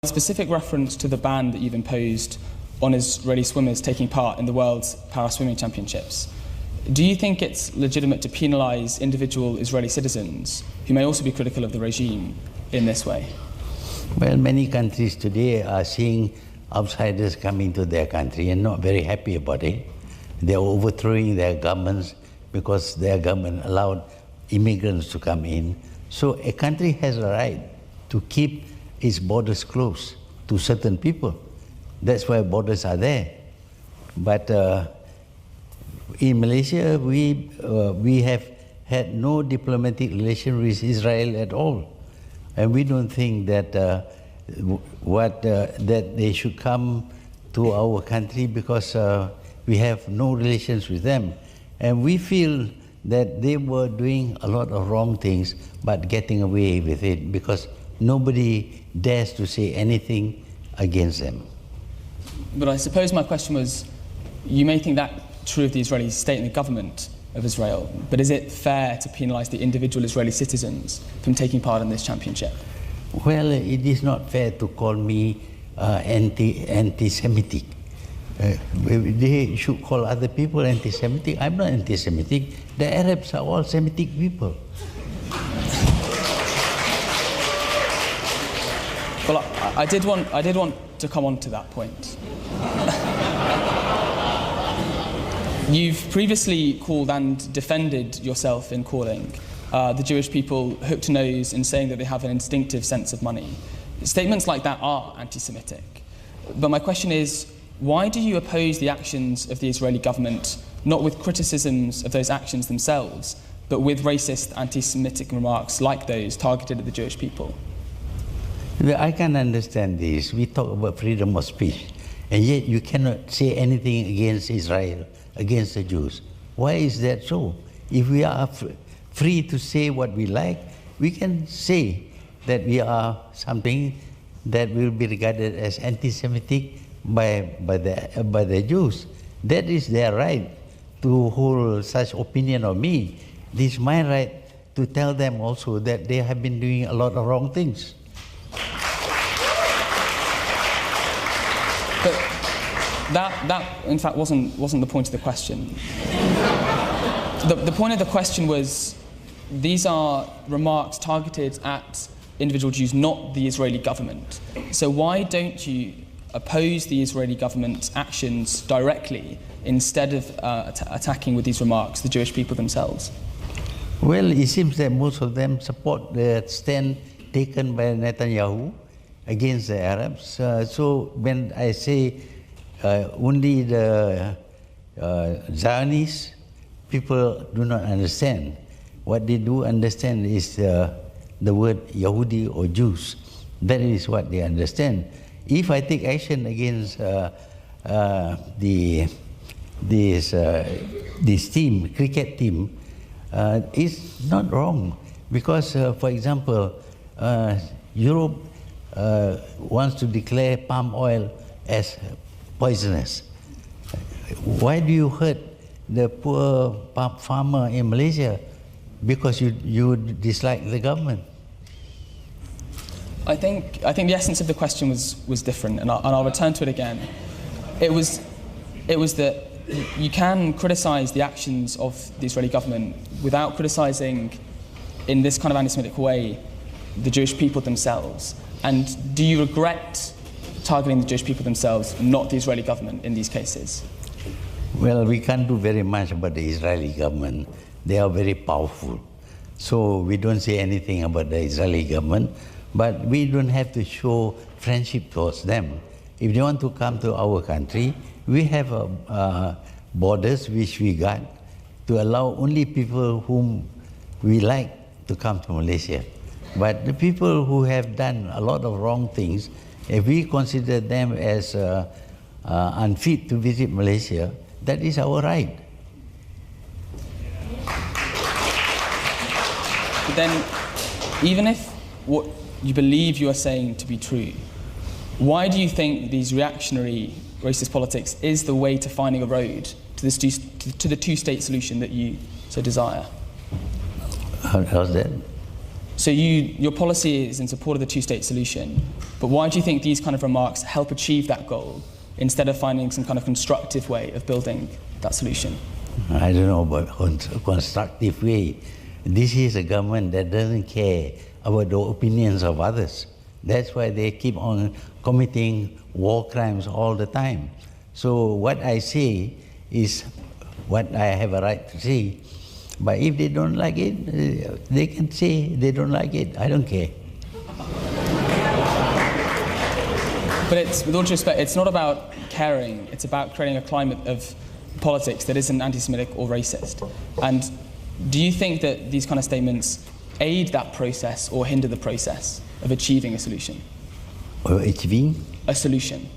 specific reference to the ban that you've imposed on Israeli swimmers taking part in the World's Para-Swimming Championships. Do you think it's legitimate to penalise individual Israeli citizens who may also be critical of the regime in this way? Well, many countries today are seeing outsiders coming to their country and not very happy about it. They are overthrowing their governments because their government allowed immigrants to come in. So a country has a right to keep its borders closed to certain people. That's why borders are there. But in Malaysia, we have had no diplomatic relation with Israel at all. And we don't think that that they should come to our country because we have no relations with them. And we feel that they were doing a lot of wrong things, but getting away with it because nobody dares to say anything against them. But I suppose my question was, you may think that true of the Israeli state and the government of Israel, but is it fair to penalise the individual Israeli citizens from taking part in this championship? Well, it is not fair to call me anti-Semitic. They should call other people anti-Semitic. I'm not anti-Semitic. The Arabs are all Semitic people. Well, I did want to come on to that point. You've previously called and defended yourself in calling the Jewish people hooked nose in saying that they have an instinctive sense of money. Statements like that are anti-Semitic. But my question is, why do you oppose the actions of the Israeli government, not with criticisms of those actions themselves, but with racist anti-Semitic remarks like those targeted at the Jewish people? Well, I can understand this. We talk about freedom of speech, and yet you cannot say anything against Israel, against the Jews. Why is that so? If we are free to say what we like, we can say that we are something that will be regarded as anti-Semitic by the Jews. That is their right to hold such opinion of me. It is my right to tell them also that they have been doing a lot of wrong things. But that in fact wasn't the point of the question. The point of the question was, these are remarks targeted at individual Jews, not the Israeli government. So why don't you oppose the Israeli government's actions directly instead of attacking with these remarks the Jewish people themselves? Well, it seems that most of them support the stand taken by Netanyahu against the Arabs. So when I say only the Zionists, people do not understand. What they do understand is the word Yahudi or Jews. That is what they understand. If I take action against this team, cricket team, it's not wrong because, for example, Europe wants to declare palm oil as poisonous. Why do you hurt the poor palm farmer in Malaysia? Because you dislike the government. I think the essence of the question was different, and I'll return to it again. It was that you can criticise the actions of the Israeli government without criticising, in this kind of anti-Semitic way, the Jewish people themselves. And do you regret targeting the Jewish people themselves, not the Israeli government, in these cases? Well, we can't do very much about the Israeli government. They are very powerful. So we don't say anything about the Israeli government, but we don't have to show friendship towards them. If they want to come to our country, we have borders which we got to allow only people whom we like to come to Malaysia. But the people who have done a lot of wrong things, if we consider them as unfit to visit Malaysia, that is our right. But then, even if what you believe you are saying to be true, why do you think these reactionary racist politics is the way to finding a road to the two-state solution that you so desire? How's that? So your policy is in support of the two-state solution, but why do you think these kind of remarks help achieve that goal instead of finding some kind of constructive way of building that solution? I don't know about constructive way. This is a government that doesn't care about the opinions of others. That's why they keep on committing war crimes all the time. So what I say is what I have a right to say. But if they don't like it, they can say they don't like it. I don't care. But it's, with all due respect, it's not about caring. It's about creating a climate of politics that isn't anti-Semitic or racist. And do you think that these kind of statements aid that process or hinder the process of achieving a solution? Or achieving? A solution.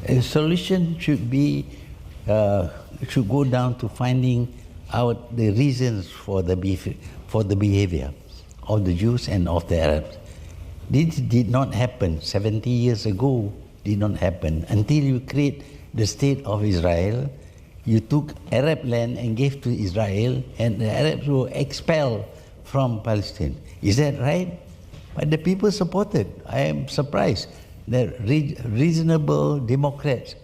A solution should be, should go down to finding out the reasons for the behavior of the Jews and of the Arabs. This did not happen 70 years ago, did not happen. Until you create the state of Israel, you took Arab land and gave to Israel, and the Arabs were expelled from Palestine. Is that right? But the people supported. I am surprised that reasonable Democrats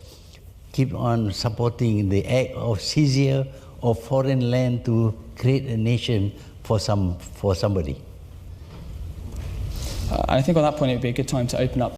keep on supporting the act of seizure of foreign land to create a nation for somebody. I think on that point it would be a good time to open up